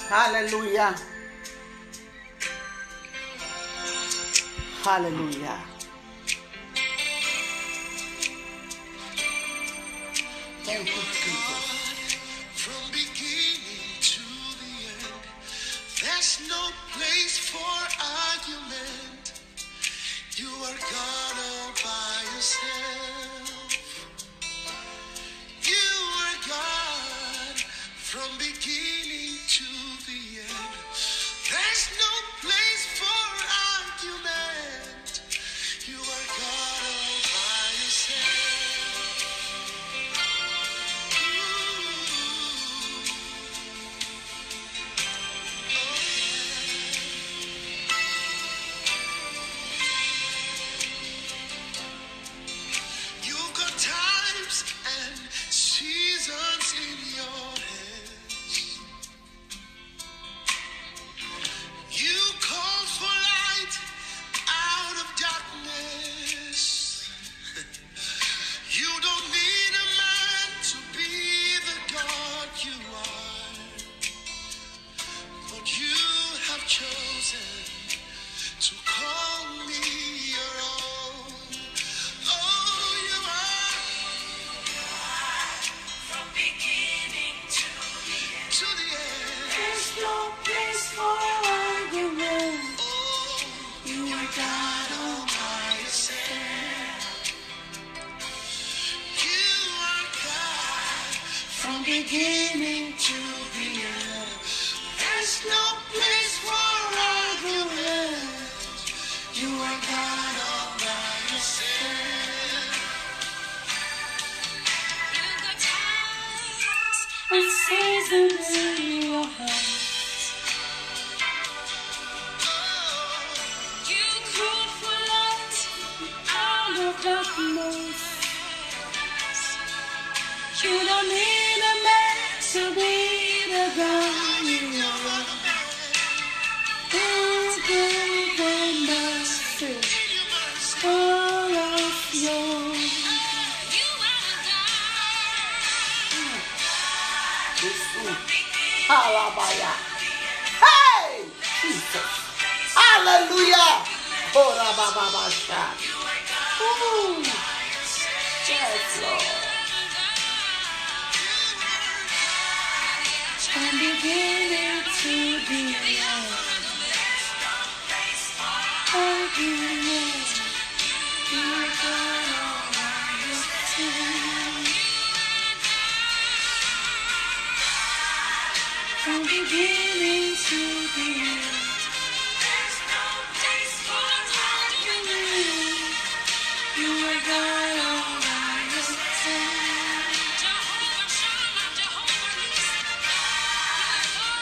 Hallelujah. Hallelujah. Thank you, Jesus. From beginning to the end, there's no place for argument. You are God all by yourself. You are God from beginning to the end. There's no place for argument. You are God all by yourself. You've got times and seasons in your hands. You call for light out of darkness. You don't need a man to be the God you are, but you have chosen to call me your own. Oh, you are from beginning to the end. There's no place for argument. Oh, You are God all by yourself. You are God from beginning to the end. There's no place for argument. You are God all by yourself. And seasons in your hands. You call for light out of darkness. You don't need a man to be the God you are. Who's given mercy all of yours. Halabaya. Hey! Jesus. Hallelujah. Korabababasha. Ooh. Yes, Lord. From beginning to the end. Argument. You are God all by yourself. From beginning to the end. You are God all by yourself.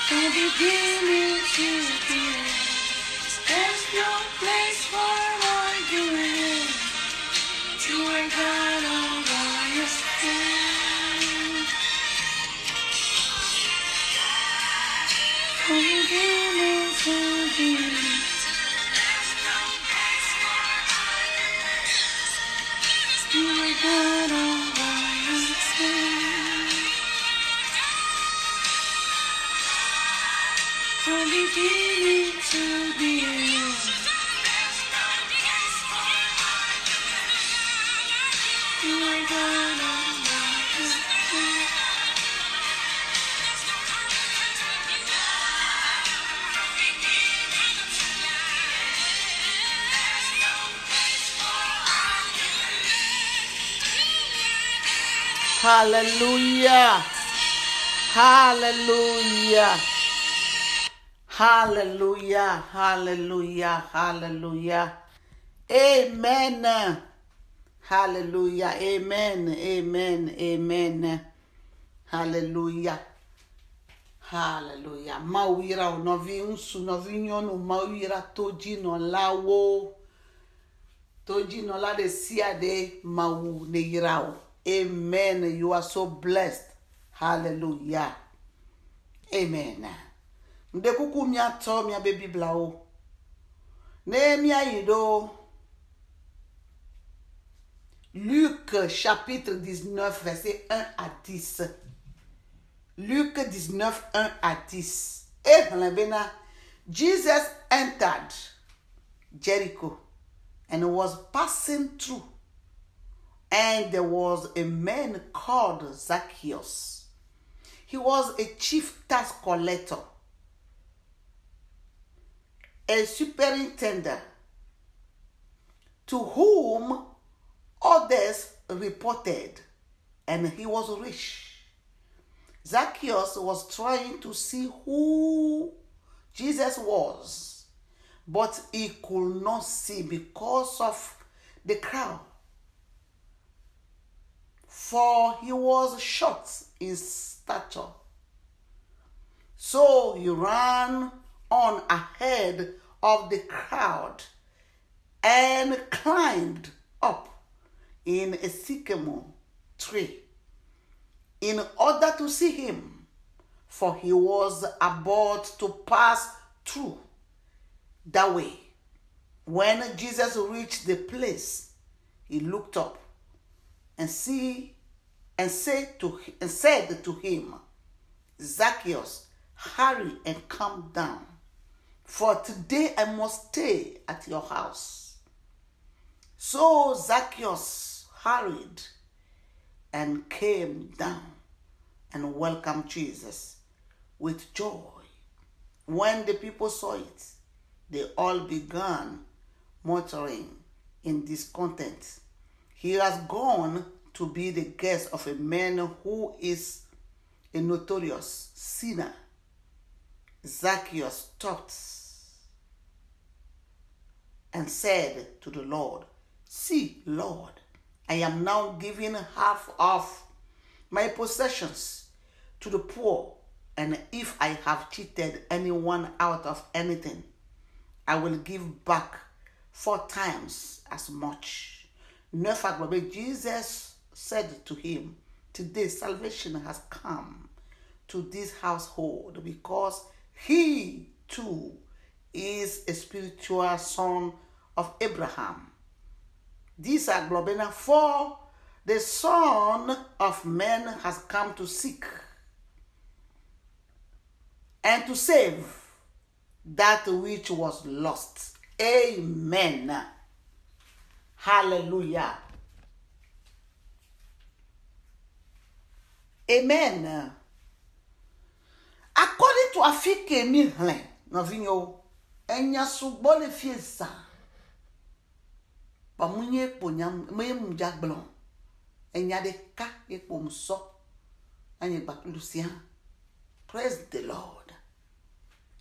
From beginning to the end. There's no place for argument. You are God all by yourself. From beginning to the end. You are God all by yourself. From beginning to the end. You are God all by yourself. Hallelujah. Hallelujah. Hallelujah. Hallelujah. Hallelujah. Amen. Hallelujah. Amen. Amen. Amen. Hallelujah. Hallelujah. Mawira o novi unsu novi nyonu mawira tojino lawo. Tojino la de siade mawu ne yirao. Amen. You are so blessed. Hallelujah. Amen. Mdekuku miato mia baby blao. Nehemia yido. Luc chapitre 19 verset 1 à 10. Luc 19, 1 à 10. Jesus entered Jericho and was passing through. And there was a man called Zacchaeus. He was a chief tax collector, a superintendent, to whom others reported, and he was rich. Zacchaeus was trying to see who Jesus was, but he could not see because of the crowd, for he was short in stature. So he ran on ahead of the crowd and climbed up in a sycamore tree in order to see him, for he was about to pass through that way. When Jesus reached the place, he looked up and said to him, Zacchaeus, hurry and come down, for today I must stay at your house. So Zacchaeus hurried and came down and welcomed Jesus with joy. When the people saw it, they all began muttering in discontent, "He has gone to be the guest of a man who is a notorious sinner." Zacchaeus stopped and said to the Lord, "See, Lord, I am now giving half of my possessions to the poor, and if I have cheated anyone out of anything, I will give back 4 times as much." Jesus said to him, "Today salvation has come to this household, because he too is a spiritual son of Abraham. These are Globena, for the Son of Man has come to seek and to save that which was lost." Amen. Hallelujah. Amen. According to Afike Mihlen, novinho, enya subole fiesa. Ba munye ponya mem jagblon. Enya de ka e pomso. Anya ba Lucien. Praise the Lord.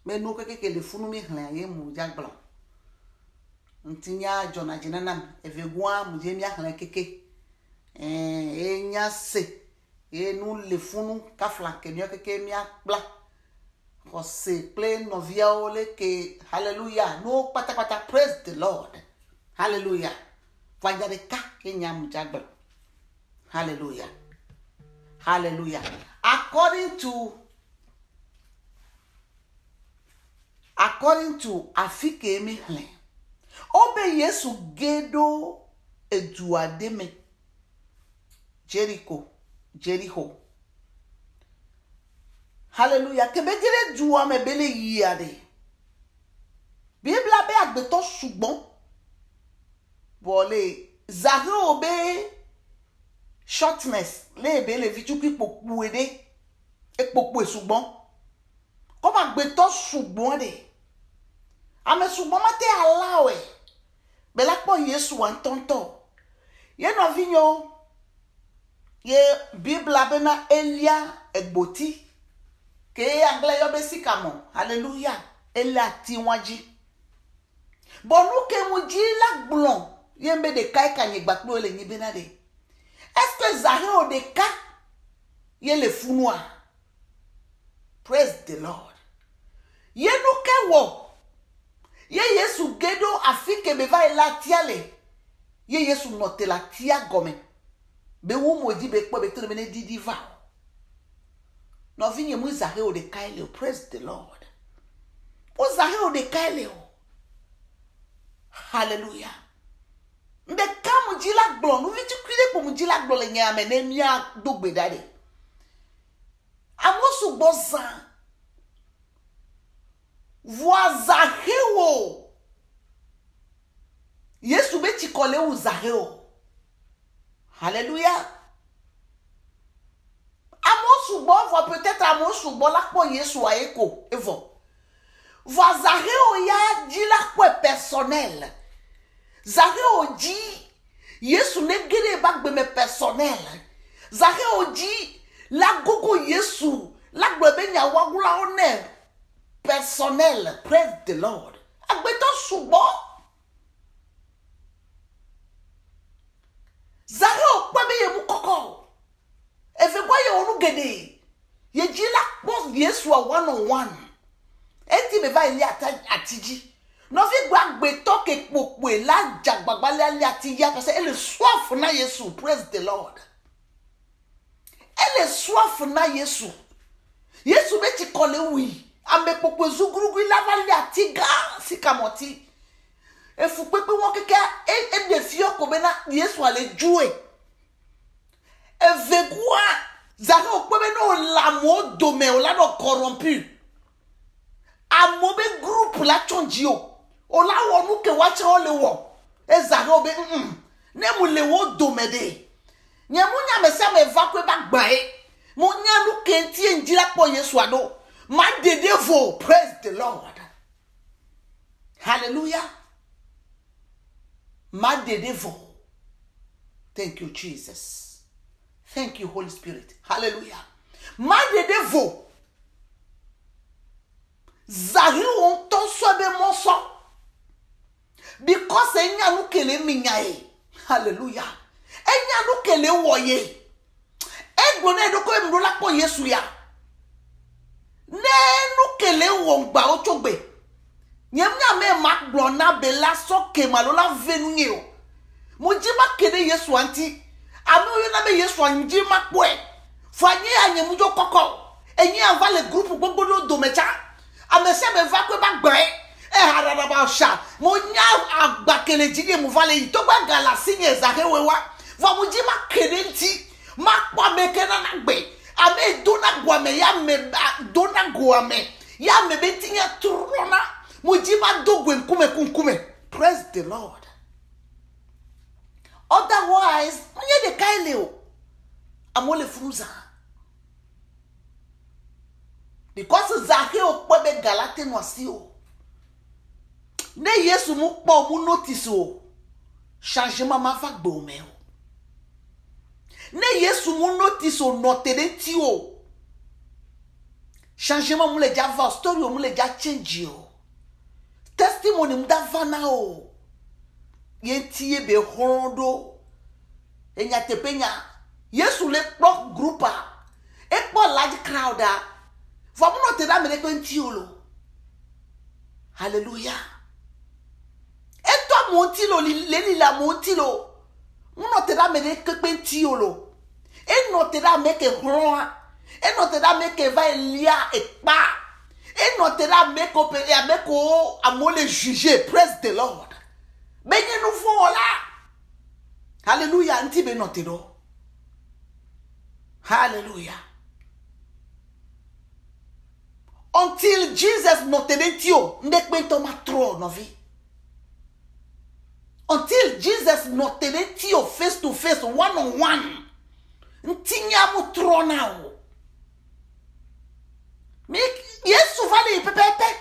Me no ke le funu Mihlen ye mu jagblon. Ntinya jona jinanam evegwa mu je mi ahlan keke. Enya se e nous le funu ka flanke mi keke mi akpla. Jose play novia ole ke hallelujah no pata praise the Lord. Hallelujah. Vanya ka kenyam jagbel. Hallelujah. Hallelujah. According to Afike Mihlen, obe Yesu gedo eduademe Jericho. Hallelujah. Kebegere juwa me bele yade. Bibla be agbeto sugbon. Bole zare obe shortness le be le vitu ki poku ede. E poku e sugbon. Comme agbeto sugbon de. Ame sugbon mate alawe. Bela po Yesu antonto. Ye no vinyo. Ye Bibla bena Elia egboti. Ke angle yo besikamo. Hallelujah. Elia tiwaji. Bonu ke muji la blon. Yembe de kai kanye gbaklo le ni benade. Est-ce que Zahir de ka ye le funwa? Praise the Lord. Ye no ke wo. Ye Yesu gedo afike beva ela tiale. Ye Yesu note la tia gome. Be wo moji be kpo be to mene didi va. No vinye mu Zahir de kaile. Praise the Lord. O Zahir de kaile. Hallelujah. Mbe kamu jila glon, nou viti kwile pou mu jila glon le nye amene miya dogbe dade. Amosu bozan. Vois Zacheo. Yesu be ti kole ou Zacheo. Alléluia. Amon soubo voit peut-être amon soubo la ko Yesu a eko. Evo. Vois Zacheo ya dit la ko personnel. Zacheo dit Yesu ne gere bagbe me personnel. Zacheo dit la gogo Yesu la gbebe nya wagula one personnel. Praise the Lord. Agbeto soubo. Zacheo kwebe ye mu koko. Efe kwa ye onu gede. Ye ji la pos Yesu a one on one. Enti me va ili atiji. Non vi gwa gbeto ke pokwe la jagbagba li atija parce elle est soif na Yesu. Praise the Lord. Elle est soif na Yesu. Yesu be ti kole oui. Ame pokwe zugrugu la va li atiga si kamoti. E fu pepe won keke e de fio ko bena Yesu ale jouer. E vegwa zare o pepe no la mo dome o la no corrompu. Amobe groupe la chonjio. O la wonu ke wache o le wo. E zare o be ne mu le wo domede. Nye mu nya me se me va kwe bak bae. Mu nya lu kenti enjila po Yesu ado. Ma dede vo. Praise the Lord. Hallelujah. Ma dede vo. Thank you, Jesus. Thank you, Holy Spirit. Hallelujah. Ma dede vo. Zari on ton sobe monso. Because enya nou kele minyae. Hallelujah. Enya nou kele woye. Egbone doko emdo la po Yesu ya. Ne nou kele wongba ochogbe. Nyemnya me mak blona bela soke malola venu nyeo. Mujima kede Yesu anti. Ame oyo na me Yesu anjima kwe. Fanye anye mujo koko. Enye ava le groupe gbogbo no domecha. Ame se me va kwe bak gbe. Harada sha. Mo nya agbakele jige mu vale yi. To gba gala sinye zake wewa. Va mujima kede nti. Makwa meke na nagbe. Ame dona guame ya me dona guame. Ya me betinya trona. Mujima dogwe nkume. Praise the Lord. Otherwise, mwenye de kaileo. Amole fruza. Because Zacheo kwebe galate nwasi o. Ne Yesu mu po mu notice o. Changement ma fa gbe o me o. Ne Yesu mu notice o notere ti o. Changement mu le ja va story o mu le ja change o. Testimony mu da vana o. Yentiye be horondo. Enya tepenya. Yesu le pro groupa. E po large crowd a. Vamu no te da me le kwenti olo. Hallelujah. Eto montilo li la montilo. Uno te da me le kwenti olo. E no te da me ke hroa. E no te da me ke va elia e pa. E no te da me ko pe ya me ko amole juger. Praise the Lord. Benye nou vola. Hallelujah. Nti be no te do. Hallelujah. Until Jesus notenetio ndekbento matro novi. Until Jesus notenetio face to face, one on one. Ntinya mu trona o. Yesu vale pepepe.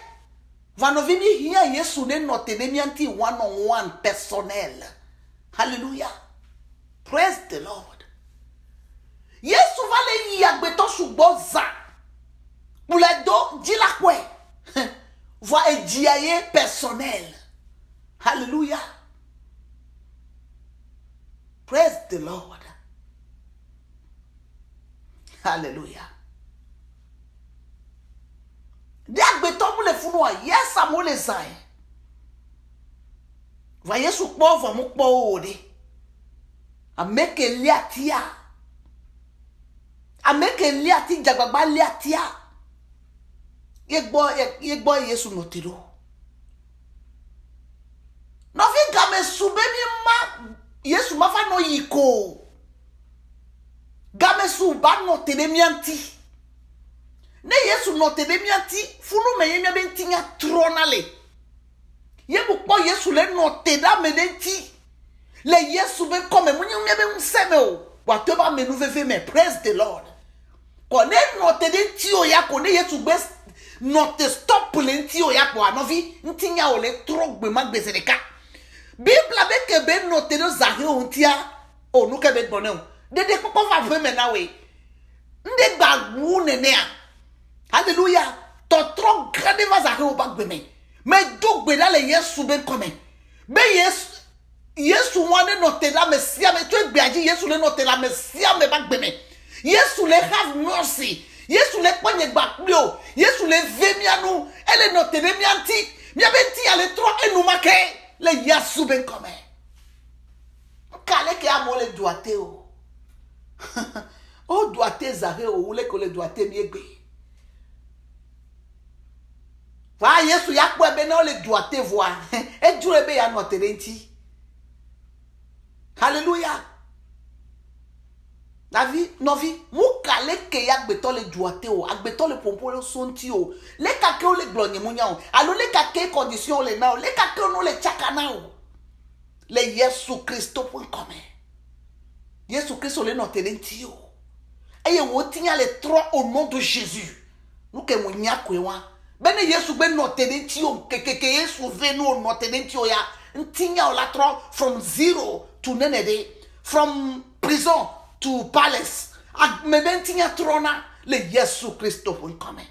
Vanovini hiya Yesu ne notenemianti one on one personnel. Hallelujah. Praise the Lord. Yesu vale yagbeto suboza. Pouledo dit la kwe. Voix et diaye personnel. Hallelujah. Praise the Lord. Hallelujah. Diak beton mou le founoua. Yes, a mou le zay. Voyez sou pauvre mou pauvre. A meke liatia. A meke liati jagaba liatia. Yegbo Yesu notiro. No fi game sube mi ma Yesu ma fa no yiko. Game su ba notire mianti. Ne Yesu Yesu no te de mianti funu me yemia bentinya tronale ye bu po Yesu le no te da me denti le Yesu be come munya me be nseme o whatever me nu veve me praise the Lord ko ne no te denti o ya ko ne Yesu be no te stop lenti o ya ko anovi ntinya o le trogbe magbese de ka Bible be ke be no te do zahe o ntia o nu ke be gbone o de popo fa fe me na we nde gbagbu nene a hallelujah to tro grande va zahe o bagbe me dogbe la le Yesu be come be Yesu wane no te la mesia me to egbe aji Yesu le no te la mesia me bagbe me Yesu le have mercy Yesu le panye gbakple o Yesu le ve mianu ele no te de mianti mia benti ale tro enu make le Yesu be come kale ke amole doate o o doate zahe o wule ko le doate mi egbe wa Yesu ya po ebe na o le doate voa e duro ebe ya no terenti hallelujah Navi novi mu kale ke ya gbeto le doate o agbeto le pompo le sonti o le kake o le glonye munya o alo le kake condition le na o le kake no le chakana o le Yesu Christo pour come Yesu Christo le no terenti o eye wo tinya le trois au nom de Jésus nous ke munya kwewa bene Yesu be no terenti o ke Yesu ve no no terenti o ya ntinya o la trois from zero to nenede from prison to palace me ben tinya trona le Yesu Christo pour come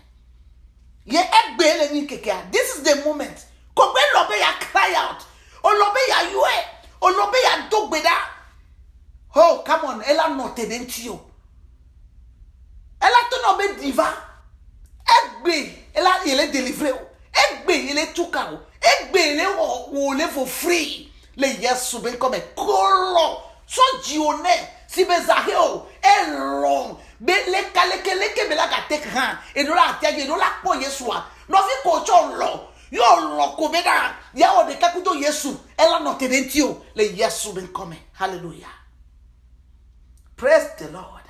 ye egbe le ni keke this is the moment ko be lobe ya cry out o lobe ya yue o lobe ya dogbeda oh come on ela no terenti o ela to no be diva egbe ela ele deliver o egbe ele tuka o egbe ele wo le for free le Yesu ben comme kolo so jione si be zahe o elon be le kaleke be la ka tek han e do la tiaje do la po Yesu a no fi ko cho lo yo lo ko be da ya o de kakuto Yesu ela no terenti o le Yesu ben comme hallelujah praise the Lord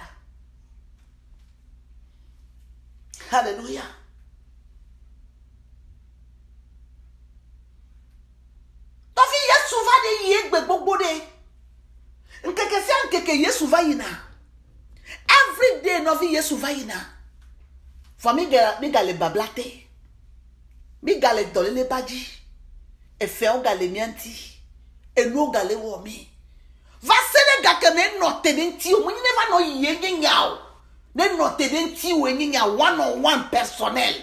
hallelujah to fi Yesu va de yegbe gbogbo de nkeke si nkeke Yesu va yina every day no fi Yesu va yina for mi gale bablate mi gale dolele baji efe o gale mianti enu o gale wo mi va sele gake me no tenenti o mo never no yenya o ne no tenenti o yenya one on one personnel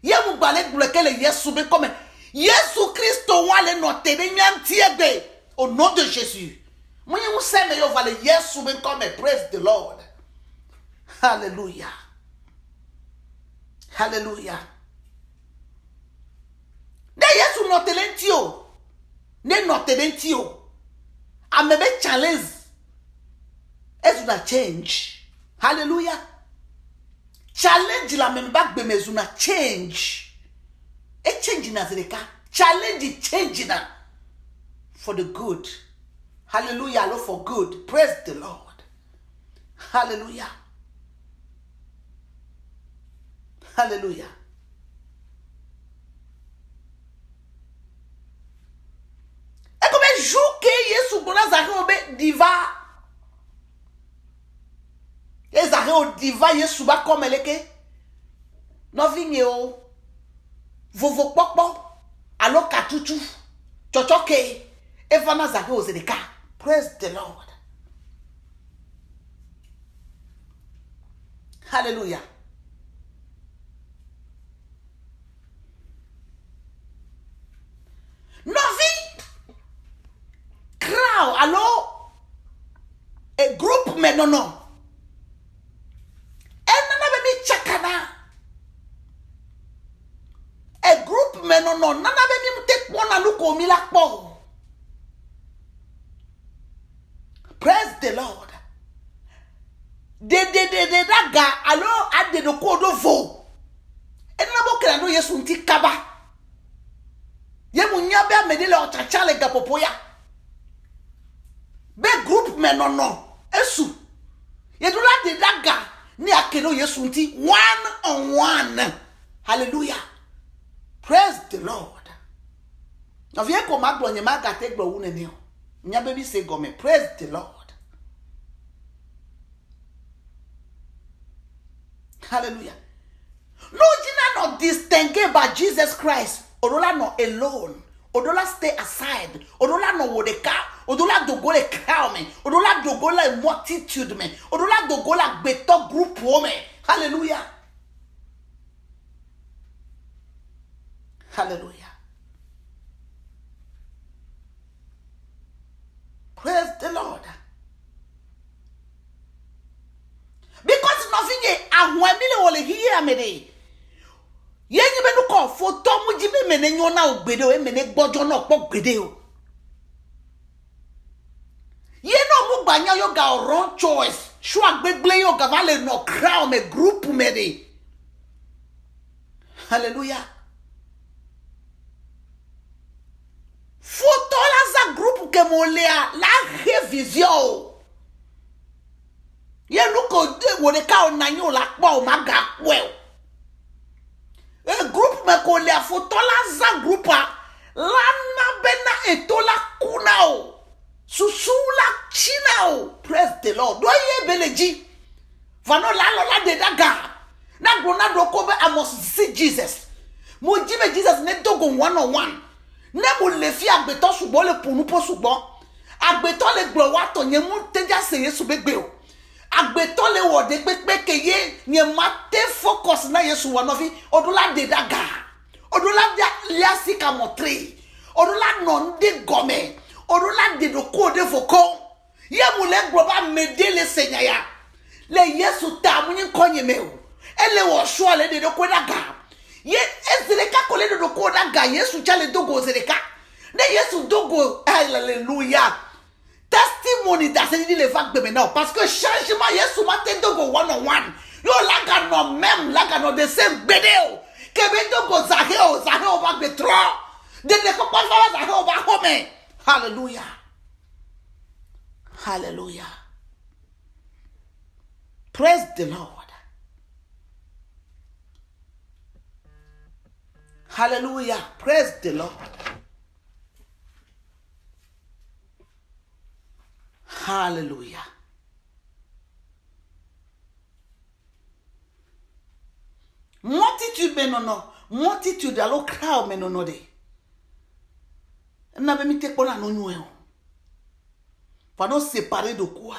ye mu gale glekele Yesu be comme Yesu Christo wale no tenenti ebe au nom de Jésus. When you say me over the Yesu ben come praise the Lord. Hallelujah. Hallelujah. Ne Yesu no telenti o. Ne no telenti o. Amebe challenge. Ezuna change. Hallelujah. Challenge la memba be mezuna change. E change na zereka. Challenge change na for the good. Hallelujah, Lord, for good. Praise the Lord. Hallelujah. Hallelujah. E come jouke Yesu bona zahe obe diva. E zahe o diva Yesu ba comme leke. No vinye o. Vovo pokpo. Alo katutu. Chochoke. Evana zahe o zedeka. Praise the Lord. Hallelujah. Novi crowd, allo a group me no. And nana be chakana. A group me no. Nana be mi take one and look o mi lakpo. Praise the Lord. De daga alo ade do kodo vo. Enna bo kra no Yesu nti kaba. Ye munya be amedele o chachale gapopoya. Be group me no. Esu. Ye do la de daga ni akeno Yesu nti one on one. Hallelujah. Praise the Lord. Now, if you come back, you might take the one. Nya baby say go me. Praise the Lord. Hallelujah. No, Gina not distinguished by Jesus Christ. Odola no alone. Odola stay aside. Odola no wodeka. Odola do go le crowd me. Odola do go la multitude me. Odola do go la beto group me. Hallelujah. Hallelujah. Praise the Lord. Because nothing ye ahwamile wole hiye amede. Ye ni be nu ko photo mu jibe mene nyo na ogbede o mene gbojo na po gbede o. Ye no mu gbanya yo ga wrong choice. Shu agbegle yo ga vale no crowd me group me de. Hallelujah. Photo la za group ke mo lea la revision. Ye look o de wo de ka o nanyo la po o maga well. E group me ko le photo la za group a la na bena etola kuna o. Susu la china o. Praise the Lord. Do ye beleji. Vano la lo la de daga. Na gona do ko be I must see Jesus. Mo jibe Jesus ne dogo 1-on-1. Ne mo le fi agbeto sugbon le punu po sugbon. Agbeto le gbo wa to yen mu teja se Yesu begbe o. Agbeto le wode pepe ke ye nye mate focus na Yesu wa no fi odula de daga. Odula dia liasika motre. Odula non de gome. Odula de do ko de foko. Ye mu le gbo ba mede le senyaya. Le Yesu ta mu nyin konye me o. Ele wo so le de do ko daga. Ye ezereka kole do ko daga Yesu chale dogo zereka. Ne Yesu dogo hallelujah. Testimony that says il est vague now parce que changement Yesu mate dogo 1-on-1. Yo laga no même laga no the same bedeo. Kebe dogo zaheo va betro. De ko pa fa zaheo va home. Hallelujah. Hallelujah. Praise the Lord. Hallelujah. Praise the Lord. Hallelujah. Multitude menono. Multitude alo crowd menono de. Na be mi te pona no nyu e. For not séparer de quoi.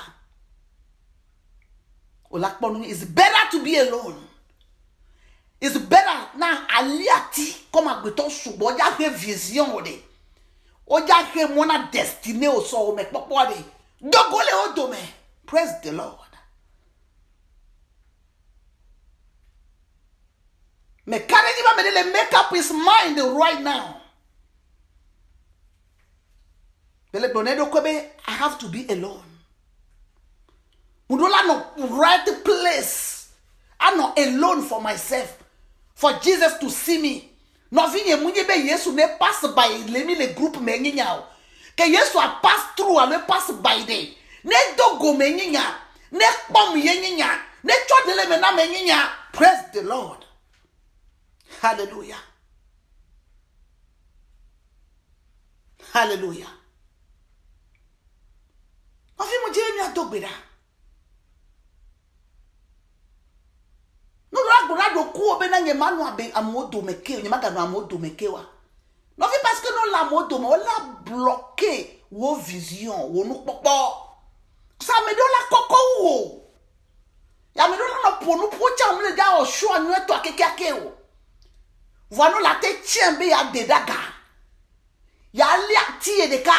It's better to be alone. It's better now aliati comme agbeton subo ja ke vision ode. O ja ke mona destiny o so me popo ade. Dogole o do me. Praise the Lord. Me carry ba me le make up his mind right now. Bele bonedo kobe I have to be alone. Mudola no right place. I'm not alone for myself. For Jesus to see me. Nothing ye munye be Yesu ne pass by le group me nyinya. Ke Yesu a pass through and pass by day. Ne dogo me nyinya. Ne pom ye nyinya. Ne chodele me na me nyinya. Praise the Lord. Hallelujah. Hallelujah. Nothing mo je mi adogbeda. No do ku obe na nyemanu abe amodo meke nyemaga no amodo mekewa. No fi parce que no la modo mo la bloquer wo vision wo nu popo. Sa me do la koko wo. Ya me do la no ponu pocha mo le da o sho anu eto akeke ake wo. Vono la te tiembe ya dedaga. Ya li atie de ka.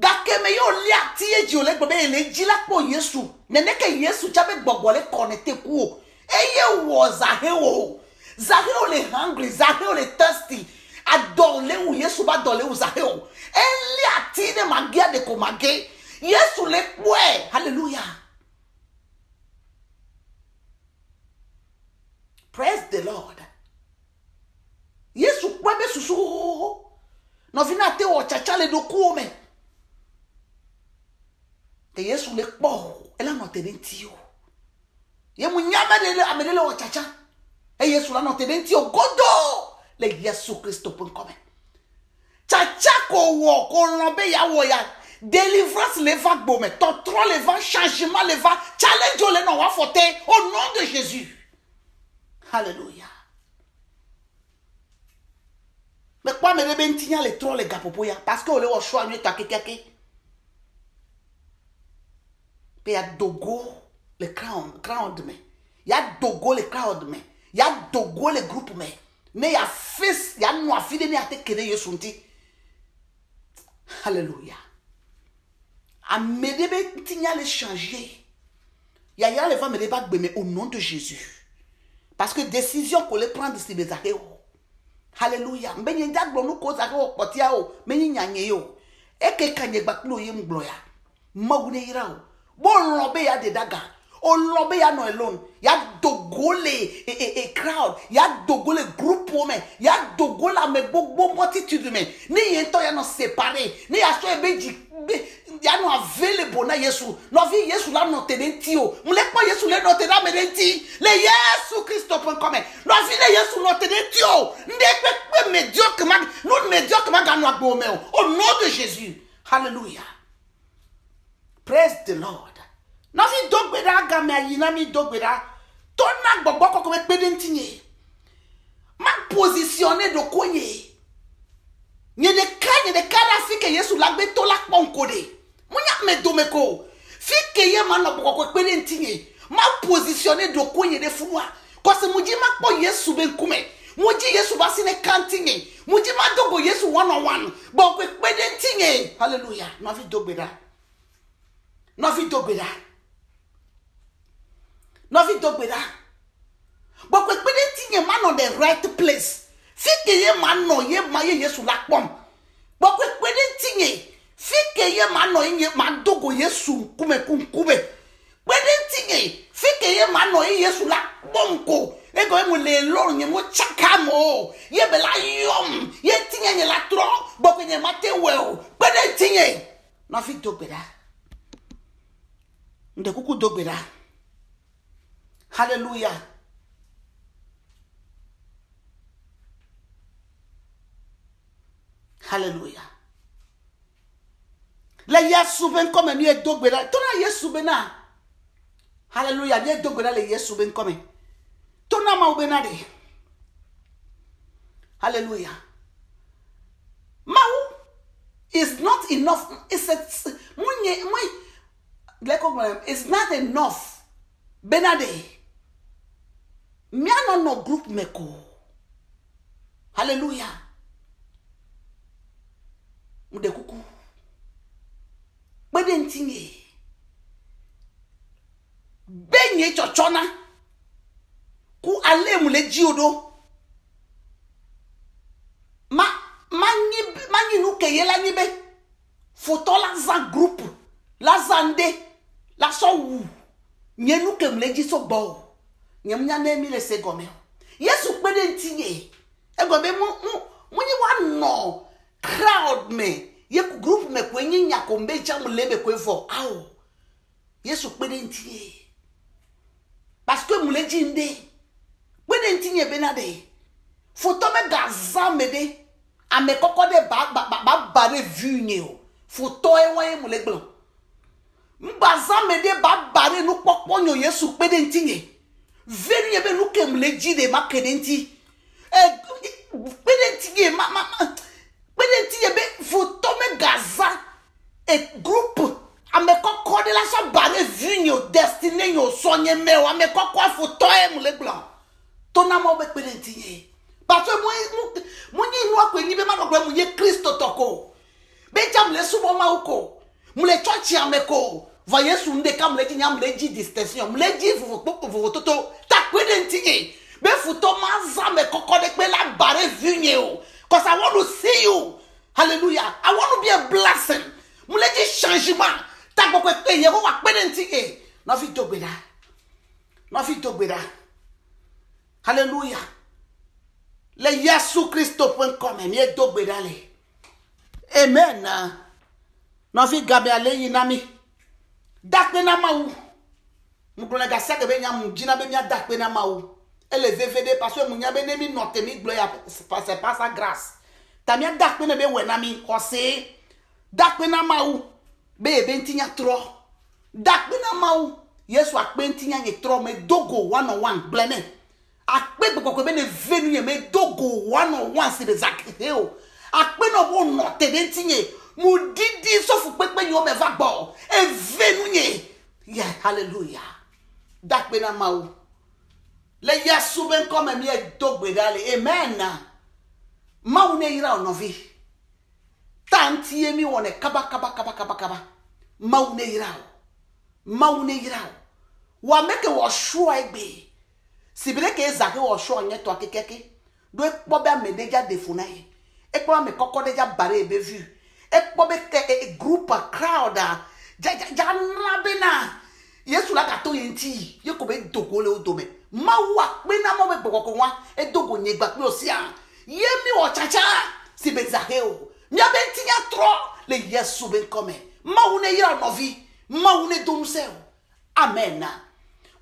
Ga ke me yo li atie ji o le gbe le ji la po Yesu. Nene ke Yesu cha be gbogbo le connecte ku o. Eye was Zaheo. Zaheo le hungry, Zaheo le thirsty. Adole u Yesu ba dole u Zaheo. Eli atine magia de komage. Yesu le pwe. Hallelujah. Praise the Lord. Yesu pwe be susu. No vina te o chachale do kuome. Ke Yesu le po. Ela no te dentio. Ye munyama de amedele o chacha. E Yesu la no tedenti o godo le yesukristo.com. Chacha ko wo ko lombe ya wo ya délivrance le va gbome totro le va changement le va challenge le no wa fote au nom de Jésus. Alléluia. Mais quoi me rebe ntinya le tro le gapopo ya parce que o le wo choix nyu ta kekeke. Pe ya dogo le crown de me. Ya dogo le crowd me. Ya dogo le groupe me. Ne ya fils ya no afide ne ate kede Yesu nti. Alléluia. A me debe ntinya le changer. Ya le va me deba gbeme au nom de Jésus. Parce que décision qu'on le prend de se bezake o. Alléluia. Mbenye ndagbo nu ko zake o potia o. Menye nyanye yo. Eke kanye gbaklo ye mbloya. Magune ira o. Bon lobe ya de daga. O lobe ya no alone. Ya dogole crowd. Ya dogole groupe me. Ya dogola me bobo multitude me. Ni yento ya no séparé. Ni ya so ebeji ya no available na Yesu. No vi Yesu la no tenenti o. Mle pa Yesu le no tena menenti. Le Yesu Christo.com. No vi le Yesu no tenenti o. Ndekpe médiocre mag. Non médiocre mag anu agbo me o. Au nom de Jésus. Hallelujah. Praise the Lord. No vi dogbeda game ayina mi dogbeda. Tona gbogbo koko me pedentinye. Ma positionner do konye. Nye de kara fike Yesu lagbe to la ponkode. Munya me domeko. Fike ye man no koko pedentinye. Ma positionner do konye de funwa. Kose muji ma po Yesu ben kume. Muji Yesu basine kantinye. Muji ma dogo Yesu one on one. Bo kwe pedentinye. Hallelujah. No vi dogbeda. No vi dogbeda. No vi dogbeda. But we couldn't think man on the right place. Fike ye man no ye maye Yesu la pom. But we couldn't think fike ye man no ye man dogo Yesu kume. Couldn't think fike ye man no ye Yesu la bonko. Ego emu le lor nye mo chakamo. Ye bela yom. Ye tinye nye la tro. But we nye mate well. Couldn't think no fi dogbeda. Nde kuku dogbeda. Hallelujah. Hallelujah. La Yesu ben comme mi e dogbeda. Tona Yesu bena. Hallelujah. Mi e dogbeda le Yesu ben comme. Tona ma ubena de. Hallelujah. Mau is not enough. It's not enough. Benade. Mi ano no group meko. Hallelujah. Mude kuku. Bede ntinye. Benye chochona. Ku ale mule jiodo. Manyi nuke yela nibe. Foto la za group. La zande. La so wu. Nye nuke mule jiso bo. Nye mnya nemi le se gome. Yesu bede ntinye. Egome munyi wano. Crowd me. Ye group me kwenye nyakombe chamu lebe kwevo. Awo. Yesu kwede ntiye. Parce que mule jinde. Kwede ntiye benade. Foto me gaza mede. Ame koko de ba bare vu nye o. Foto e waye mule blanc. Mbaza mede ba bare nu pokponyo Yesu kwede ntiye. Veni ebe nu ke mule jide ma kede nti. Kwede ntiye foto me gaza a group ame koko de la so bare vinyo destiny yo sonye me o ame koko foto e mule blanc tona mo be pedentie parce que mo ni no akwenyi be ma do mu ye Kristo toko be jam le sumo ma uko mule church ame ko va Yesu nde kam le tinya mule ji distinction mule ji vo toto ta pedentie be foto ma za me koko de pe la bare vinyo because I want to see you. Hallelujah. I want to be a blessing. Muleji changement. Ta boko pe ye ko wa pedenti e. No fi dogbeda. No fi dogbeda. Hallelujah. Le Yesu Christo.com mi e dogbeda le. Amen. No fi gabe ale yinami. Dakpe na ma u. Mu brona ga seke be nyam jina be mi dakpe na ma u. Elle est VVD parce que mounya ben mi note mi gloire c'est pas sa grâce. Tamia dak pe ne be wenami hose. Dak pe na mau be bentinya tro. Dak pe na mau Yesu akpentinya ye tro me dogo one on one bleme. Akpe boko be ne venu ye me dogo one on one si be zakeo. Akpe no bo note bentinye mudidi sofu pepe yo me vagbo. E venu ye. Yeah, hallelujah. Dak pe na mau. Le Yesu ben comme mi e dogbe dale. Amen. Mau ne ira onovi. Tanti emi wone kaba. Mau ne ira. Mau ne ira. Wa meke wo shua egbe. Sibile ke ezake wo shua nye to akekeke. Do ekpo be amedeja defuna ye. Ekpo me koko deja bare ebe vu. Ekpo be ke group a crowd ja nabena. Yesu la kato yenti. Ye ko be dogo le odome. Mau akpena mo be boko wa e dogo nyegba pe osia. Ye mi wo chacha si be zakeo. Mia ben tinya tro le Yesu ben come. Mau ne ira novi. Mau ne domsel. Amen.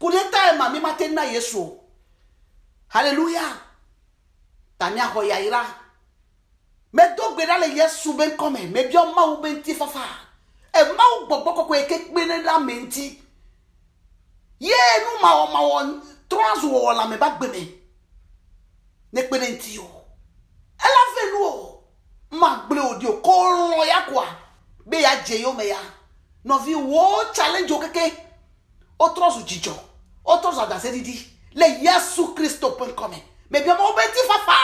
Kuleta ema mi matena Yesu. Hallelujah. Tania hoyaira. Me dogbe la le Yesu ben come. Me bio mau ben ti fafa. E mau gbogbo ko ekekpe ne la menti. Ye nu ma trans wo la me bagbe me. Ne pe nti yo. Ela venu o. Ma gble odi o ko ro ya kwa. Be ya je yo me ya. No vi wo challenge o keke. Otros jijo. Otros adasedi. Le Yesu Christo pen come. Me bien mo beti fafa.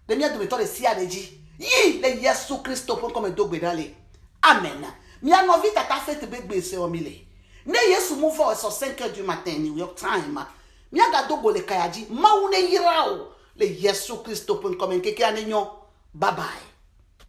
De mia de to si adeji. Yi le Yesu Christo pen come dogbe dale. Amen. Mia no vi tata fete begbe se o mile. Ne Yesu move for 5h du matin New York time. Mia ga dogo le kayaji. Ma une yirao. Le Yesu Christo pen come keke anenyo. Bye bye.